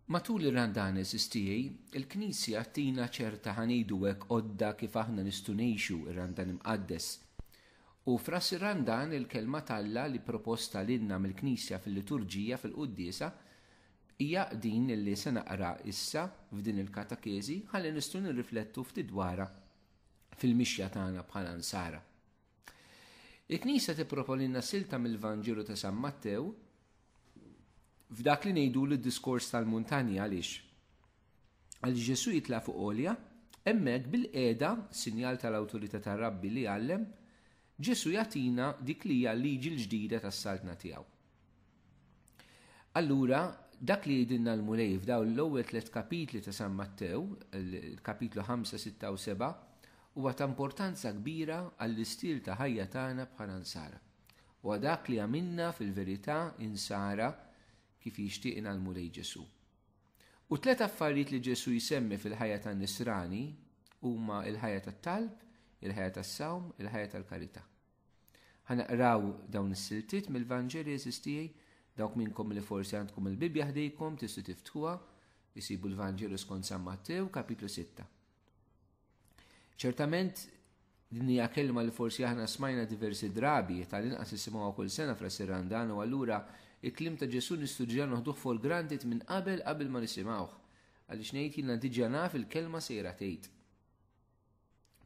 Matul ir-Randan tiegħi, il-Knisja tina ċerta ħanejdu hekk għodda kif aħna nistgħu ngħixu ir-Randan imqaddes. U f'ras ir-Randan il-kelma talla li proposta lilna mill-Knisja fil-liturġija fil-Quddiesa hija din li se naqra issa f'din il-katakezi ħalli nistgħu nirriflettu ftit dwarha fil-mixja tagħna bħala nsara. Il-Knisja tipproponilna silta mill-Vanġelu ta' San Mattew f'dak li ngħidu l-diskors tal-muntanja għaliex Ġesu jitla' fuq għolja, hemmhekk bil-qiegħda sinjal tal-awtorità tar-Rabbi li għallem, Ġesu jagħtina dik li hija l-liġi l-ġdida tas-saltna tiegħu. Allura, dak li jgħidilna l-mulej f'dawn l-ewwel 3 kapitli ta' San Mattew, il-kapitlu 5, 6 u 7, huwa ta' importanza kbira għall-istil ta' ħajja tagħna bħala nsara. U dak li għamilna fil-verità insara kif jixtieqna l-mulej Ġesu. U 3 affarijiet li Ġesu jsemmi fil-ħajja tan-Nisrani huma l-ħajja tat-talb, il-ħajja tas-sawm, il-ħajja tal-karità. Ħanaqraw dawn is-siltiet mill-Vanġeli tiegħi, dawk minnkom li forsi għandkom il-Bibja ħdejkom tistgħu tiftuha, isibu l-Vanġelu skont San Mattew, kapitlu 6. Ċertament din hija kelma li forsi aħna smajna diversi drabi tal-inqas isimgħuha kull sena f'ras ir-Randan u allura il-klim ta' Ġesu nistudġa noħduh for granted minn qabel ma nisimgħuh, għaliex ngħid jiena diġà naf il-kelma sejra tgħid.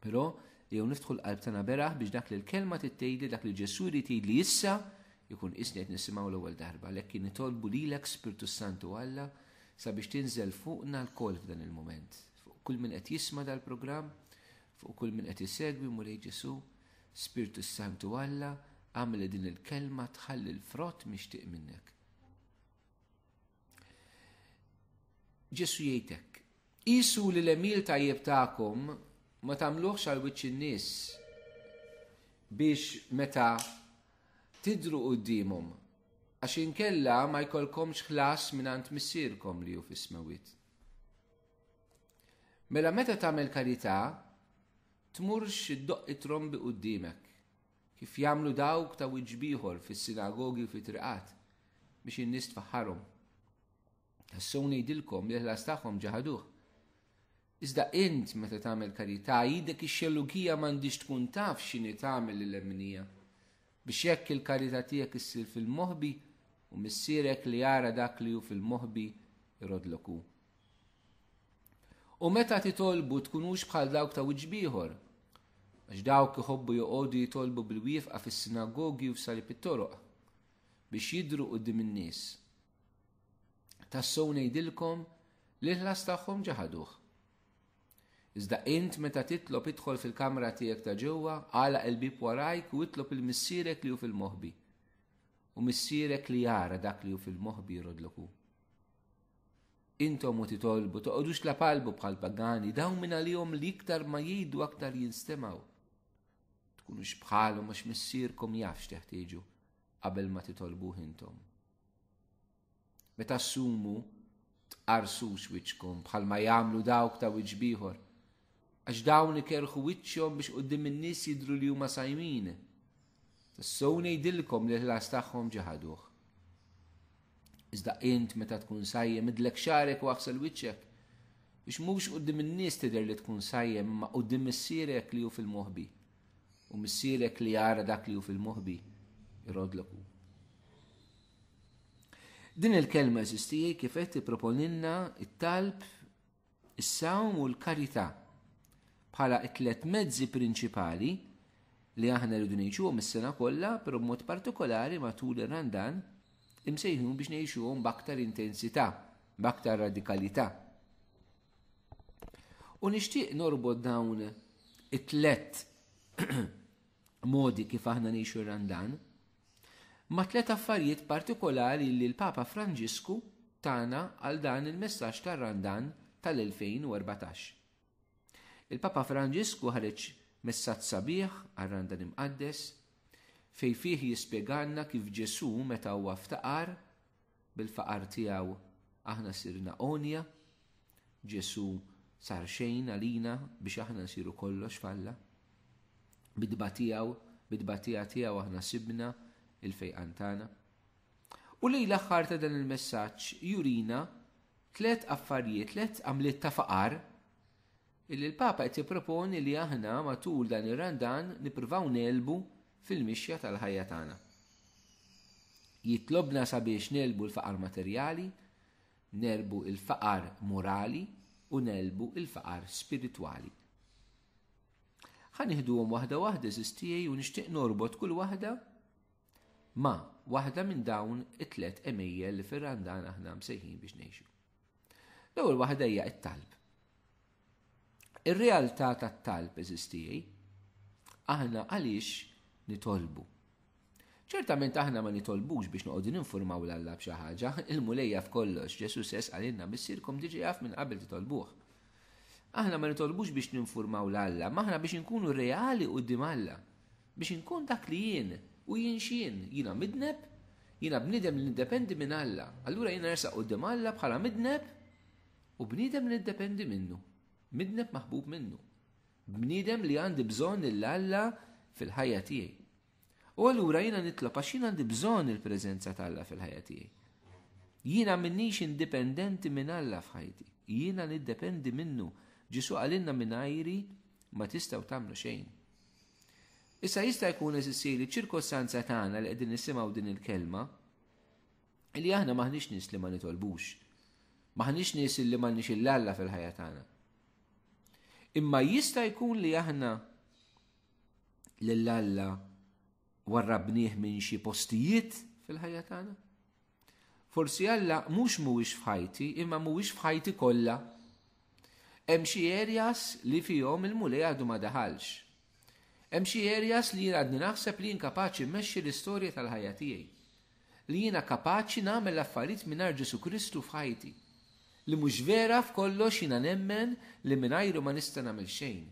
Però jew niftħu l-qalb tagħna beraħ biex dak li l-kelma tgħidli dak li Ġesu jrid jgħidli issa jkun isni qed nisimgħu l-ewwel darba, lekk nitolbu lilek Spiritu Santu Alla sabiex tinżel fuqna l-koll f'dan il-mument. Fuq kull min qed jisma' dal-programm, fuq kull min qed isegwi mulej Ġesu, Spiritu Santu Alla għamli din il-kelma tħalli l-frott mixtieq minnek. Ġesu jgħidlek, qisu li l-emil tajjeb tagħkom ma tagħmluhx għal wiċċ in-nies biex meta tidru qudiemhom għax inkella ma jkollkomx ħlas mingħand missierkom li hu fis-smewit. Mela meta tagħmel karità tmurx iddoqqi trombi quddiemek kif jagħmlu dawk ta' wiġġ ieħor fis-sinagogi u fit-triqat biex in-nies tfaħħarhom. Tassew ngħidilkom li l-ħlas tagħhom ġaħaduh. Iżda int meta tagħmel karità jidek ix-xellugija m'għandix tkun taf x'inhi tagħmel lill-emminija biex jekk il-karità tiegħek issir fil-moħbi u missierek li jara dak li hu fil-moħbi irodlok hu. U meta titolbu tkunux bħal dawk ta' wiġġ ieħor għax dawk iħobbu joqogħdu jitolbu bil-wieqfa fis-sinagogi u f'sali pit-toroq biex jidhru quddiem in-nies. Tassew ngħidilkom li l-ħlas tagħhom ġaħaduh. Iżda int meta titlob idħol fil-kamra tiegħek ta' ġewwa għalaq il-bib warajk u itlob il-missierek li hu fil-moħbi. U missierek li jara dak li hu fil-moħbi jrodlok hu. Intom u titolbu toqgħodux la palbu bħal pagani dawn minn għalihom li iktar ma jgħidu aktar jinstemaw. Tkunux bħalhom għax missierkom jaf x'teħtieġu qabel ma titolbuh intom. Meta assumu tqarsux wiċċkom bħalma jagħmlu dawk ta' wiġġ ieħor għax dawn ikerħu wiċċhom biex quddiem in-nies jidhru li huma sajmin. Tassew ngħidilkom li l-ħlas tagħhom ġaħaduh. Iżda int meta tkun sajjem idlek xarek u aħsel wiċċek biex mhux quddiem in-nies tidher li tkun sajjem imma quddiem missierek li hu fil-moħbi u missierek li jara dak li hu fil-moħbi irodlok hu. Din il-kelma eżistijaj kif qed tipproponilna it-talb, is-sawm u l-karità bħala t-tliet mezzi prinċipali li aħna rridu ngħixuhom is-sena kollha, però b'mod partikolari matul ir-Randan imsejħun biex ngħixuhom b'aktar intensità, b'aktar radikalità. U nixtieq norbod dawn it-tliet modi kif aħna ngħixu r-Randan ma' 3 affarijiet partikolari li l-Papa Franġisku tana għal dan il-messaġġ tar-Randan tal-2014. Il-Papa Franġisku ħareġ messaġġ sabiħ għar-Randan imqaddes fejn fih jispjegalna kif Ġesu meta huwa ftaqar bil-faqar tiegħu aħna sirna onja, Ġesu sar xejn għalina biex aħna nsiru kollox falla. Bid-batija tiegħu aħna sibna il-fejqan tagħna. U lejn l-aħħar ta' dan il-messaġġ jurina 3 affarijiet, 3 għamliet ta' faqar illi l-Papa qed jipproponi li aħna matul dan ir-Randan nippruvaw nelbu fil-mixja tal-ħajja tagħna. Jitlobna sabiex nelbu l-faqar materjali, nelbu l-faqar morali u nelbu l-faqar spiritwali. Ħanieħduhom waħda żistijaj u nixtieq norbot kull waħda ma waħda minn dawn it-3 emejjel li fir-Randan aħna msejħin biex ngħixu. L-ewwel waħda hija t-talb. Ir-realtà tat-talb eżistijaj aħna għaliex nitolbu. ċertament aħna ma nitolbux biex noqogħdu ninfurmaw l-Alla b'xi ħaġa, il-mulejja f'kollox, Ġesus għalilna missierkom diġi jaf minn qabel titolbuh. Aħna ma nitolbux biex ninfurmaw l-Alla, ma aħna biex inkunu reali quddiem Alla, biex inkun dak li jien u jien x'jien, jiena midneb, jiena bniedem li niddependi minn Alla. Allura jiena nersaq quddiem Alla bħala midneb u bniedem li niddependi minnu, midneb maħbub minnu, bniedem li għandi bżonn l-Alla fil-ħajja tiegħi. U allura jiena nitlob għax jiena għandi bżonn il-preżenza tal-Alla fil-ħajja tiegħi. Jiena minnix indipendenti minn Alla f'ħajti, jiena niddependi minnu. Ġisu għalilna mingħajri ma tistgħu tagħmlu xejn. Issa jista' jkun eżissieli ċirkostanza tagħna li qegħdin nisimgħu din il-kelma li aħna maħniex nies li ma nitolbux. Maħniex nies li m'għandniex il-Alla fil-ħajja tagħna. Imma jista' jkun li aħna lill-Alla warrabnieh minn xi postijiet fil-ħajja tagħna. Forsi Alla mhuwiex f'ħajti, imma mhuwiex f'ħajti kollha. Hemm xi areas li fihom il-mulej għadu ma daħalx. Hemm xi areas li jien għadni naħseb li jien kapaċi mmexxi l-istorja tal-ħajja tiegħi. Li jiena kapaċi nagħmel affarijiet mingħajr Ġesu Kristu f'ħajti. Li mhux vera f'kollox jiena nemmen li mingħajru ma nista' nagħmel xejn.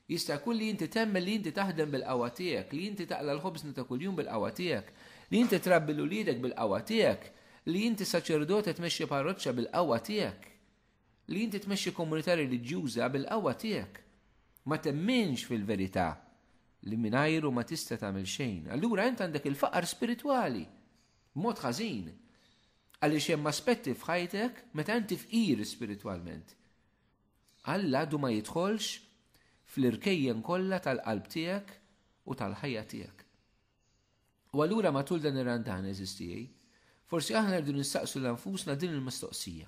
Jista' jkun li inti temmel li inti taħdem bil-qawwa tiegħek, li inti taqla l-ħobżna ta' kuljum bil-qawwa tiegħek, li inti trabbi lulidek bil-qawwa tiegħek, li inti saċerdota tmexxi parroċċa bil-qawwa tiegħek, li inti tmexxi komunità reliġjuża bil-qawwa tiegħek. Ma temminx fil-verità li mingħajru ma tista' tagħmel xejn. Allura int għandek il-faqar spiritwali b'mod ħażin. Għaliex hemm aspetti f'ħajtek meta inti fqir spiritwalment. Alla għadu ma jidħolx fl-irkejjen kollha tal-qalb tiegħek u tal-ħajja tiegħek. U allura matul dan ir-Randan eżistijaj, forsi aħna rridu nistaqsu l-anfusna din il-mistoqsija.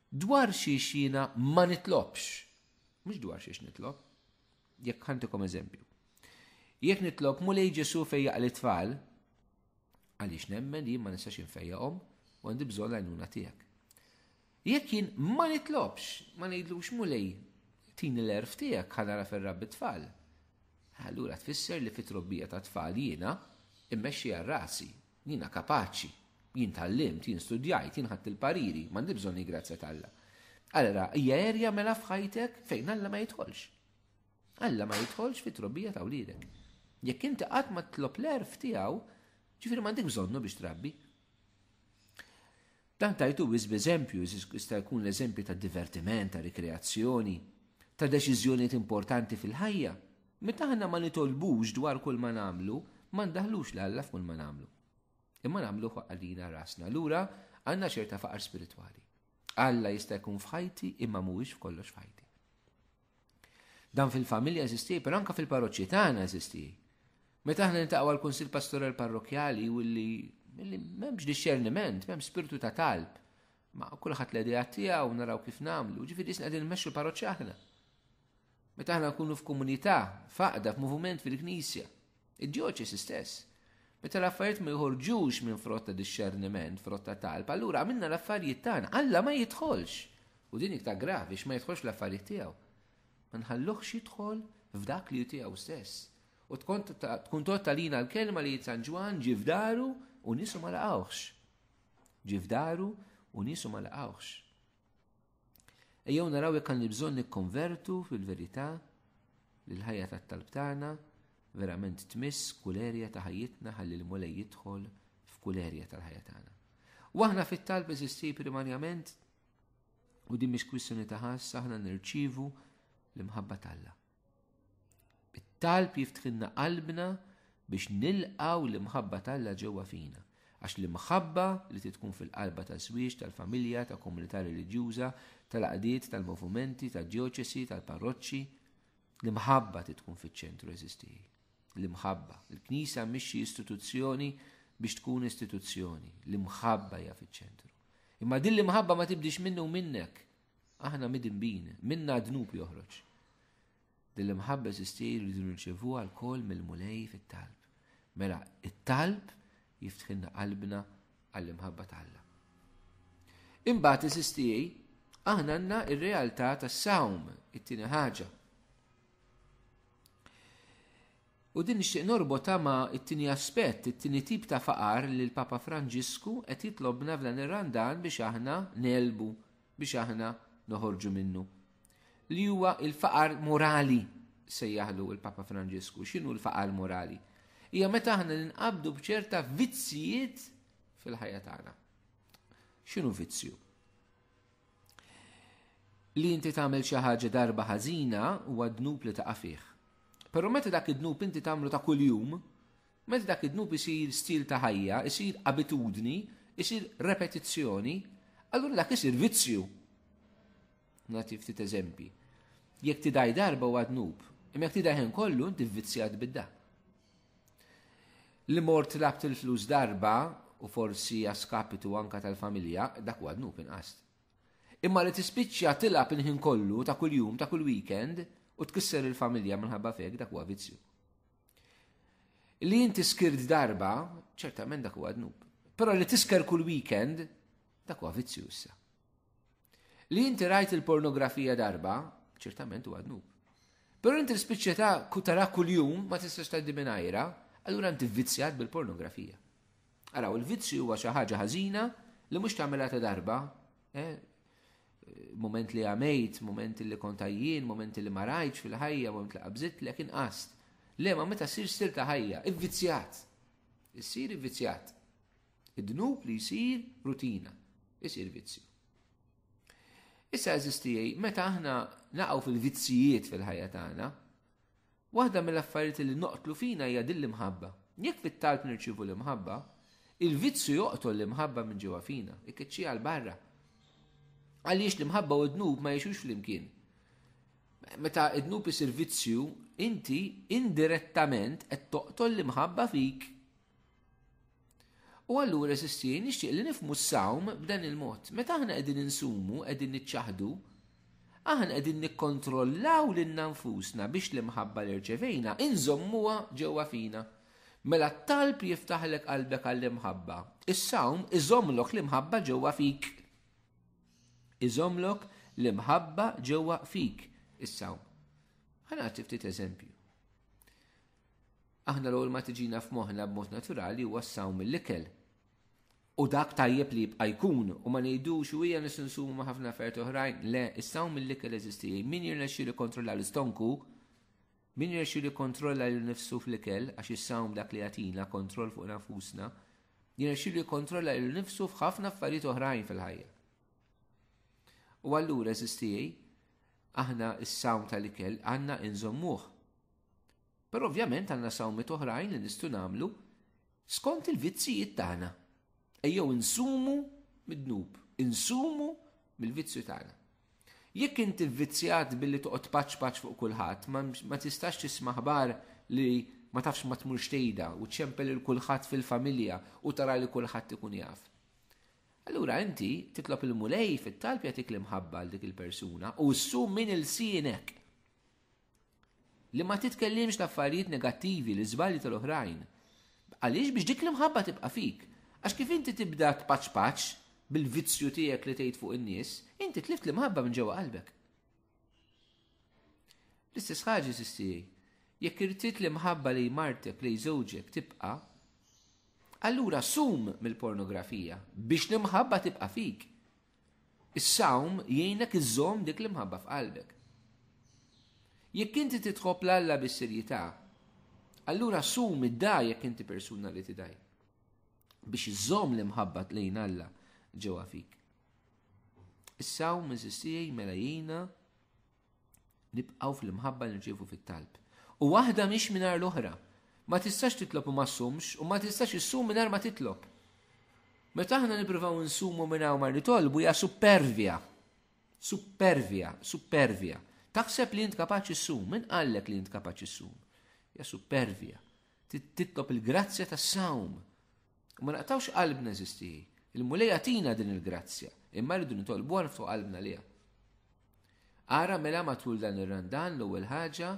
Dwar xiex jiena ma nitlobx, mhux dwar xiex nitlob, jekk ħantikom eżempju. Jekk nitlob mulej Ġesu fejjaq l-tfal, għaliex nemmen li ma nistax infejjaqhom u għandi bżonn l-għajnuna tiegħek. Jekk jien ma nitlobx, ma ngħidlux mulej tini l-erf tiegħek ħanara fir-rabbi tfal. Allura tfisser li fit-trobbija ta' tfal jiena immexxi għar-rasi, jiena kapaċi, jien tallimt, jien studjajt, jien ħadd il-pariri, m'għandi bżonn grazzja tal-Alla. Allura hija erja mela f'ħajtek fejn Alla ma jidħolx. Alla ma jidħolx fit-trobbija ta' wliedek. Jekk inti qatt ma tlob l-erf tiegħu, ġifieri m'għandek bżonnu biex trabbi. Dan tajtu wis b'eżempju, jista' jkun l-eżempju ta' divertiment, ta' rikreazzjoni, ta' deċiżjonijiet importanti fil-ħajja. Meta aħna ma nitolbux dwar kull ma nagħmlu, ma ndaħlux l-Alla f'kull ma nagħmlu. Imma nagħmlu għalina rasna. Allura għandna ċerta faqar spiritwali. Alla jista' jkun f'ħajti imma mhuwiex f'kollox f'ħajti. Dan fil-familja eżistij, però anke fil-parroċċji tagħna eżistij. Meta aħna niltaqgħu għall-Kunsill Pastorali Parrokjali u li m'hemmx disċerniment, m'hemm spiritu ta' talb. Ma kulħadd l-idea tiegħu naraw kif nagħmlu, ġifieri isna qegħdin nmexxu l-parroċċja aħna. Meta aħna nkunu f'komunità, faqda, f'moviment fil-Knisja, id-djoċesi stess. Meta l-affarijiet ma jħorġux minn frott ta' disċerniment, frott ta' talb, allura għamilna l-affarijiet tagħna, Alla ma jidħolx. U din iktar gravi x'ma jidħolx l-affarijiet tiegħu. Ma nħalluhx jidħol f'dak li tiegħu stess. U tkun tottalina l-kelma li San Ġwan ġi f'daru u nisu ma laqgħux. Ġi f'daru u nisu ma laqgħux. Ejjew naraw jekk għandna bżonn nikkonvertu fil-verità li l-ħajja tat-talb tagħna verament tmiss kull erja ta' ħajjitna ħalli l-mulej jidħol f'kull erja tal-ħajja tagħna. U aħna fit-talb eżisti primarjament u din mhix kwistjoni ta' ħass aħna nirċievu l-imħabba tal-Alla. It-talb jiftħilna qalbna biex nilqgħu l-imħabba tal-Alla ġewwa fina. Għax l-imħabba li tkun fil-qalba tal-swiex, tal-familja, tal-komunità reliġjuża, tal-qdiet, tal-movimenti, tal-dioċesi, tal-parroċċi, l-imħabba tkun fiċ-ċentru eżisti. L-imħabba. Il-Knisja mhix istituzzjoni biex tkun istituzzjoni. L-imħabba hija fiċ-ċentru. Imma din l-imħabba ma tibdix minnu u minnek. Aħna midinbin, minna dnub joħroġ. Din l-imħabba eżisti rridu nirċevuha l-kol mill-mulej fit-talb. Mela, it-talb jiftħinna qalbna għall-imħabba tal-Alla. Imbagħad eżisti aħna għandna ir-realtà tas-sawm, it-tieni ħaġa. U din nixtieq norbota ma' it-tieni aspett, it-tieni tip ta' faqar li l-Papa Franġisku qed jitlobna f'dan ir-Randan biex aħna nelbu, biex aħna noħorġu minnu. Li huwa il-faqar morali sejjaħlu il-Papa Franġisku. X'inhu l-faqar morali? Hija meta aħna ninqabdu b'ċerta vizzijiet fil-ħajja tagħna. X'inhu vizzju? Li inti tagħmel xi ħaġa darba ħażina huwa dnub li taqa' fih. Però meta dak id-dnub inti tagħmlu ta' kuljum, meta dak id-dnub isir stil ta' ħajja, isir abitudni, isir repetizzjoni, allura dak isir vizzju. Nagħti ftit eżempji. Jekk tidaj darba huwa dnub, imma jekk tidaj ħin kollu inti vvizzjat bid-da. Li mort labt il-flus darba u forsi jaskapitu anka tal-familja, dak huwa dnub inqas. Imma li tispiċċja tilab il-ħin kollu ta' kuljum, ta' kull weekend u tkisser il-familja minħabba fek, dak huwa vizzju. Li inti skirt darba, ċertament dak huwa dnub. Però li tisker kull weekend, dak huwa vizzju issa. Li inti rajt il-pornografija darba, ċertament huwa dnub. Però inti l-spiċċja tara kuljum ma tistax tgħaddi mingħajrha, allura inti vvizzjat bil-pornografija. Araw, il-vizzju huwa xi ħaġa ħażina li mhux tagħmilha ta' darba, moment li għamejt, moment li kont għajjien, moment li ma rajtx fil-ħajja, moment li qabżit li kien qast. Le, ma meta ssir stil ta' ħajja, ivvizzjat. Issir ivvizzjat. Id-dnub li jsir rutina, isir vizzju. Issa eżistijaj, meta aħna naqgħu fil-vizzijiet fil-ħajja tagħna, waħda mill-affarijiet li noqtlu fina hija din l-imħabba. Jekk fit-talb nirċievu l-imħabba, il-vizzju joqtol l-imħabba minn ġewwa fina, ikkeċċija għal barra. Għaliex l-imħabba u d-dnub ma jgħixux flimkien. Meta d-dnub isir vizzju, inti indirettament qed toqtol l-imħabba fik. U allura eżistijaj nixtieq li nifhmu s-sawm b'dan il-mod. Meta aħna qegħdin insumu, qegħdin niċċaħdu, aħna qegħdin nikkontrollaw lil nfusna biex l-imħabba li rċevejna inżommuha ġewwa fina. Mela t-talb jiftaħlek qalbek għall-imħabba. Is-sawm iżommlok l-imħabba ġewwa fik. Iżommlok l-imħabba ġewwa fik. Is-sawm. Ħanagħti ftit eżempju. Aħna l-ewwel ma tiġina f'moħħna b'mod naturali huwa s-sawm mill-ikel. U dak tajjeb li jibqa' jkun u ma ngħidux u hija nisinsumu ma' ħafna affarijiet oħrajn. Le, is-sawm mill-ikel eżisti. Min jirnexxielu jikkontrolla l-istonku, min jirnexxielu jikkontrolla lil nifsu fl-ikel għax is-sawm dak li jagħtina kontroll fuq nafusna, jirnexxielu jikkontrolla lil nifsu f'ħafna affarijiet oħrajn fil-ħajja. U allura eżisti aħna is-sawm tal-ikel għandna inżommuh. Però ovvjament għandna sawmiet oħrajn li nistgħu nagħmlu skont il-vizzijiet tagħna. Ejjew insumu mid-dnub, insumu mill-vizzju tagħna. Jekk inti vvizzjat billi toqgħod paċ fuq kulħadd, ma tistax tisma' ħbar li ma tafx ma tmurx tgħidha u tċempel il kulħadd fil-familja u tara li kulħadd ikun jaf. Allura inti titlob il-mulej fit-talb jagħtik l-imħabba għal dik il-persuna u ssum min il-sienek. Li ma titkellimx l-affarijiet negattivi, l-iżbalji tal-oħrajn. Għaliex biex dik l-imħabba tibqa' fik. Għax kif inti tibda tpaċ bil-vizzju tiegħek li tgħid fuq in-nies, inti tlift l-imħabba minn ġewwa qalbek. L-istess ħaġa sistijaj, jekk irrid l-imħabba li martek li żewġek tibqa', allura sum mill-pornografija biex l-imħabba tibqa' fik. Is-sawm jgħinek iżżomm dik l-imħabba f'qalbek. Jekk inti titħobb l-Alla bis-serjetà, allura sum id-daj jekk inti persuna li tidaj biex iżżomm l-imħabba lejn Alla ġewwa fik. Is-sawm eżistijaj mela jgħinna nibqgħu fl-imħabba li nirċievu fit-talb. U waħda mhix mingħajr l-oħra. Ma tistax titlob u ma ssumx u ma tistax issum mingħajr ma titlob. Meta aħna nippruvaw nsumu minn hawn ma nitolbu hija supervja. Supervja. Taħseb li int kapaċi ssum, min qallek li int kapaċi ssum? Hija supervja. Titlob il-grazzja tas-sawm. U ma naqtawx qalbna eżisti. Il-mulej tina din il-grazzja, imma rridu nitolbuha niftu qalbna liha. Ara mela matul dan ir-Randan l-ewwel ħaġa,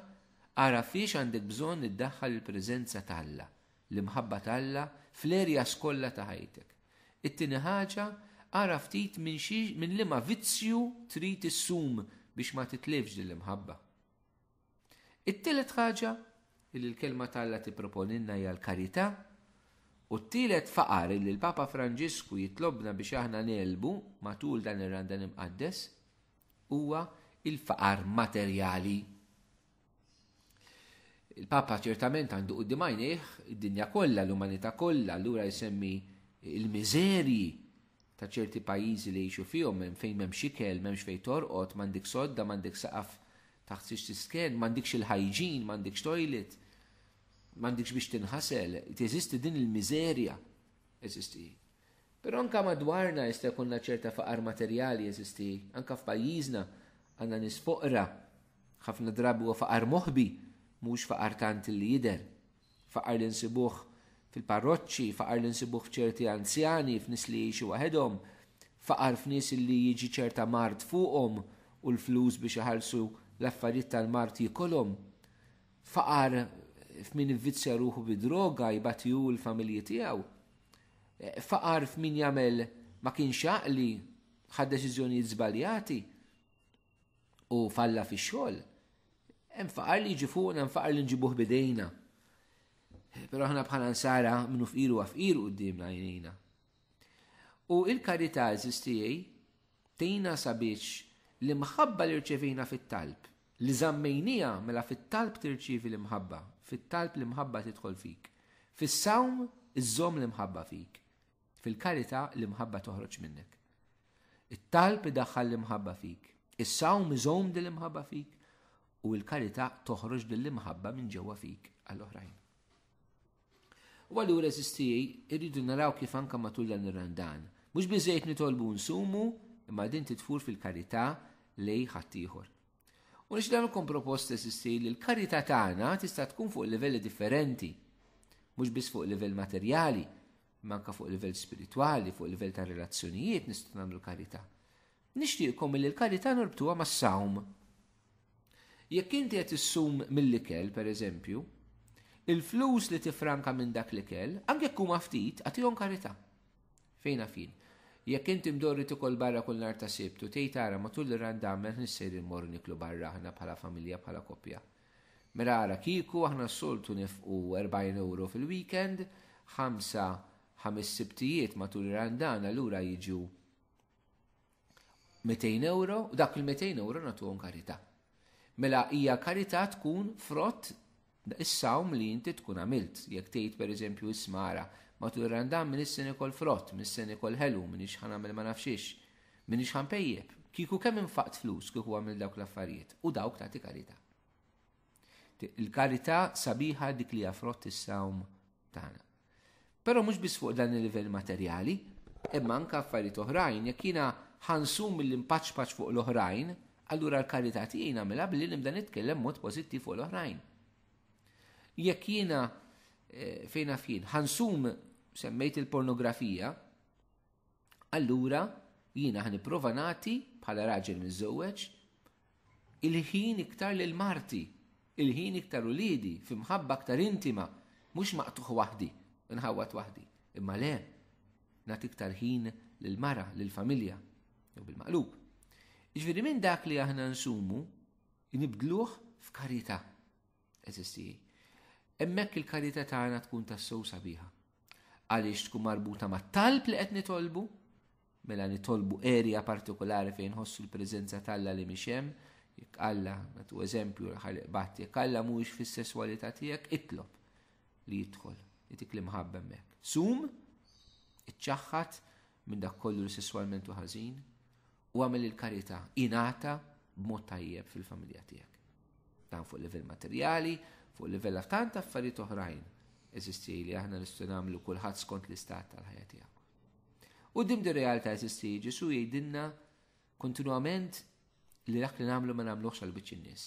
ara fiex għandek bżonn iddaħħal il-preżenza tal-Alla, l-imħabba tal-Alla fl-erjas kollha ta' ħajtek. It-tieni ħaġa, ara ftit minn liema vizzju trid issum biex ma titlifx din l-imħabba. It-tielet ħaġa li l-kelma tal-Alla tipproponilna hija l-karità, u t-tielet faqar li l-Papa Franġisku jitlobna biex aħna nelbu matul dan ir-Randan imqaddes huwa il-faqar materjali. Il-Papa ċertament għandu quddiem għajnejh id-dinja kollha, l-umanità kollha, allura jsemmi il-miżerji ta' ċerti pajjiżi li jgħixu fihom fejn m'hemmx ikel, m'hemmx fejn torqod, m'għandek sodda, m'għandek saqaf taħt xi tisken, m'għandekx il-ħajġin, m'għandekx toilet, m'għandekx biex tinħasel, teżisti din il-miżerja eżisti. Però anke madwarna jista' jkollna ċerta faqar materjali eżisti, anke f'pajjiżna għandna nies foqra, ħafna drabi huwa faqar moħbi, mhux faqar tant li jidher. Faqar li nsibuh fil-parroċċi, faqar li nsibuh f'ċerti anzjani, f'nies li jgħixu waħedhom, faqar f'nies li jiġi ċerta mart fuqhom u l-flus biex iħallsu l-affarijiet tal-mart jikolhom. Faqar f'min ivvizzja ruħu bidroga jbatiju l-familji tiegħu. Faqar f'min jagħmel ma kienx jaqli ħad deċiżjonijiet żbaljati u falla fix-xogħol. Hemm faqar li jiġi fuqna, hemm faqar li nġibuh bidejna. Però aħna bħala nsara minnu fqiru għafqiru qudiemna għajnejna. U il-karità eżistijej tejna sabiex l-imħabba li rċevejna fit-talb, li żammejnija mela fit-talb tirċievi l-imħabba, fit-talb l-imħabba tidħol fik. Fis-sawm iżżomm l-imħabba fik. Fil-karità l-imħabba toħroġ minnek. It-talb idaħħal l-imħabba fik. Is-sawm iżomm din l-imħabba fik u l-karità toħroġ din l-imħabba minn ġewwa fik għall-oħrajn. U allura eżistijej irridu naraw kif anke matul dan ir-Randan. Mhux biżejjed nitolbu nsumu, imma din titfur fil-karità lej ħaddieħor. U nixdamilkom proposta eżistijej li l-karità tagħna tista' tkun fuq livelli differenti. Mhux biss fuq livell materjali, imma anke fuq livell spiritwali, fuq livell ta' relazzjonijiet nistgħu nagħmlu karità. Nixtieqkom li l-karità norbtuha mas-sawm. Jekk inti qed issum mill-ikel, pereżempju, il-flus li tifranka minn dak l-ikel, anke jekk huma ftit, agħtihom karità. Fejn fin. Jekk inti mdorri tikol barra kull nhar ta' Sibt u tgħid ara matul ir-Randan nissejr immorru niklu barra aħna bħala familja bħala koppja. Mela ara kieku aħna s-soltu nefqu 40 euro fil-weekend, 5 sibtijiet matul ir-Randan allura jiġu 200 euro, u dak il-200 euro nagħtuhom karità. Mela hija karità tkun frott is-sawm li inti tkun għamilt. Jekk tgħid pereżempju ismara matul ir-Randan min issa nikol frott, min issa nikol ħelu, min ix ħanamel ma nafxiex, min ix ħanpejjeb. Kieku kemm infaqt flus kieku għamil dawk l-affarijiet u dawk tagħti karità. Il-karità sabiħa dik li hija frott is-sawm tagħna. Però mhux biss fuq dan il-livell materjali, imma anke affarijiet oħrajn, jekk jiena ħansum mill-impaċċpaċ fuq l-oħrajn, allura l-karità tiegħi nagħmilha billi nibda nitkellem mod pożittiv fuq l-oħrajn. Jekk jiena fejn fien ħansum semmejt il-pornografija, allura jiena ħanipprova nagħti bħala raġel miżżewweġ il-ħin iktar lil marti, il-ħin iktar uliedi, f'imħabba aktar intima, mhux maqtuħ waħdi, inħawat waħdi, imma le nagħti iktar ħin lil mara, lil familja, jew bil-maqlub. Jiġifieri minn dak li aħna nsumu nibdluh f'karità eżistijie. Hemmhekk il-karità tagħna tkun tassew sabiħa. Għaliex tkun marbuta mat-talb li qed nitolbu, mela nitolbu erja partikolari fejn ħossu l-preżenza tal-Alla li mhix hemm, jekk Alla, nagħtu eżempju ħalqbat, jekk Alla mhuwiex fis-sesswalità tiegħek, itlob li jidħol, jitik l-imħabba hemmhekk. Sum, iċċaħħad minn dak kollu li sesswalment hu ħażin, u għamel il-karità ingħata b'mod tajjeb fil-familja tiegħek. Dan fuq livell materjali, fuq livell tant affarijiet oħrajn eżisti li aħna nistgħu nagħmlu kulħadd skont l-istat tal-ħajja tiegħu. U dim di realtà jesisti Ġesu jgħidilna kontinuament li dak li nagħmlu ma nagħmluhx għal biċċ in-nies.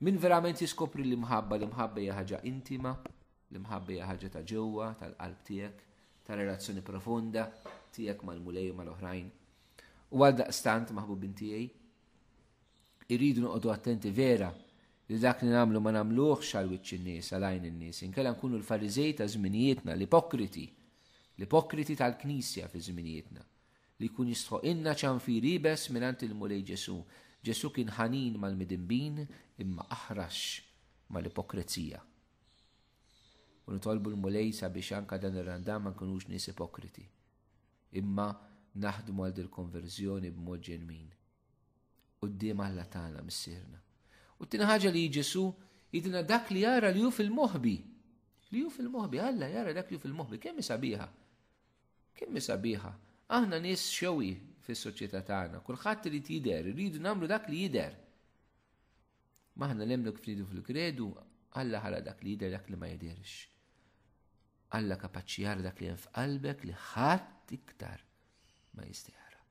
Min verament jiskopri l-imħabba hija ħaġa intima, l-imħabba hija ħaġa ta' ġewwa, tal-qalb tiegħek, ta' relazzjoni profonda tiegħek mal-mulej u mal-oħrajn. U għal daqstant maħbubin tiegħi, irridu noqogħdu attenti vera li dak li nagħmlu ma nagħmluhx għal wiċċ in-nies, għal għajn in-nies. Inkella nkunu l-Fariżej ta' żminijietna, l-ipokriti tal-Knisja fi żminijietna, li jkun jistħoqilna ċanfir ibes mingħand il-mulej Ġesu. Ġesu kien ħanin mal-midinbin imma aħrax mal-ipokrezija. U nitolbu l-mulej sabiex anka dan ir-randam ma nkunux nies ipokriti, imma naħdmu għal il-konverżjoni b'mod ġenwin. Quddiem Alla tagħna missierna. U t-tieni ħaġa li Ġesu jidilna dak li jara li hu fil-moħbi. Alla jara dak li hu fil-moħbi. Kemm sabiħa. Aħna nies xewi fis-soċjetà tagħna, kulħadd irid jidher, irridu nagħmlu dak li jidher. Ma aħna nemmnu kif nidu fil-kredu, Alla ħala dak li jidher dak li ma jidherx. Alla kapaċi jara dak li hemm f'qalbek li ħadd iktar ma jista' jara.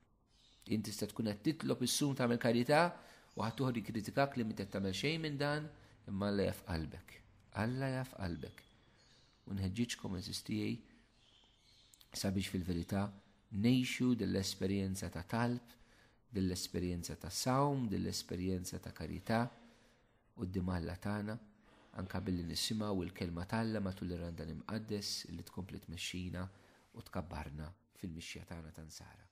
Inti tista' tkun qed titlob is-sum tagħmel karità u ħadd toħri kritikak li minn tagħmel xejn minn dan, imma Alla jaf qalbek. Alla jaf qalbek. U nħeġġiġkom eżistijej sabiex fil-verità nejxu dell-esperjenza ta' talb, dell-esperjenza ta' sawm, dell-esperjenza ta' karità u d-dimalla tagħna anka billi nisimgħu il-kelma talla matul ir-randan imqaddes li tkompli tmexxina u tkabbarna fil-mixja tagħna ta' nsara.